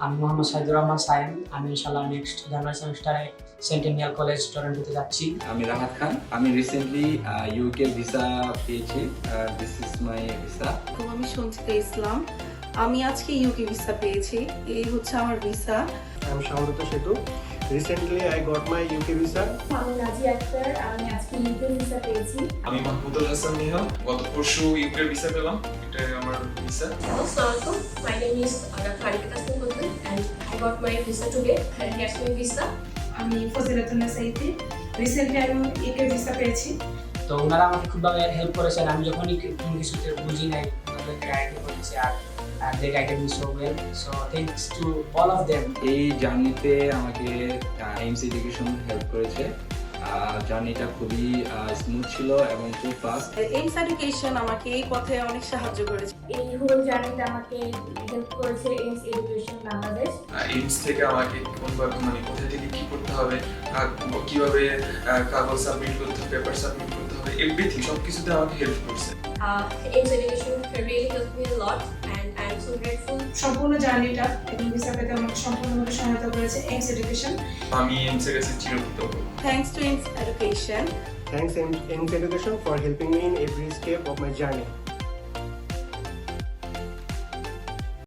আমি মোহাম্মদ সাইদুর রহমান সায়েম। আমি ইনশাআল্লাহ নেক্সট জানুয়ারি সেমিস্টারে সেন্টেনিয়াল কলেজ টরন্টোতে যাচ্ছি। আমি রাহাত খান। আমি রিসেন্টলি ইউকে ভিসা পেয়েছি। This is my visa. আমি সঞ্চিতা ইসলাম। আমি আজকে ইউকে ভিসা পেয়েছি। এই হচ্ছে আমার ভিসা। আমি শামরুত সেতু। Recently I got my UK visa. আমি নাজি আক্তার। আমি আজকে ইউকে ভিসা পেয়েছি। আমি মাহমুদুল হাসান নিহাল। গত পরশু ইউকে ভিসা পেলাম। এটাই আমার visa. Assalamualaikum. My name is Dr. Arifat Tasnim Kutub and I got my visa today. And here's my visa. আমি ফজিলাতুন্না সাইদি। রিসেন্টলি আমি ইউকে ভিসা পেয়েছি। তো ওনারা আমাকে খুবভাবে হেল্প করেছেন। আমি যখনই কোনো কিছুতে বুঝি নাই ওনাদেরকে গাইড করেছি আর they guided me so well. So thanks to all of them. এই জার্নিতে আমাকে এইমস এডুকেশন হেল্প করেছে। জার্নিটা খুবই স্মুথ ছিল এবং খুব ফাস্ট। এইমস এডুকেশন আমাকে এই পথে অনেক সাহায্য করেছে। এই হোল জার্নিতে আমাকে হেল্প করেছে এইমস এডুকেশন বাংলাদেশ। এইমস থেকে আমাকে কোথা থেকে কি করতে হবে, কিভাবে কাগজ সাবমিট করতে হবে, পেপার সাবমিট করতে হবে, এভরিথিং সবকিছুতে আমাকে হেল্প করছে। AIMS education really helped me a lot and I am so grateful. সম্পূর্ণ জার্নিটা এবং ভিসা পেতে আমাকে সম্পূর্ণভাবে সহায়তা করেছে এইমস এডুকেশন। আমি এইমস এর কাছে চিরকৃতজ্ঞ। Thanks to AIMS Education. Thanks AIMS Education for helping me in every step of my journey.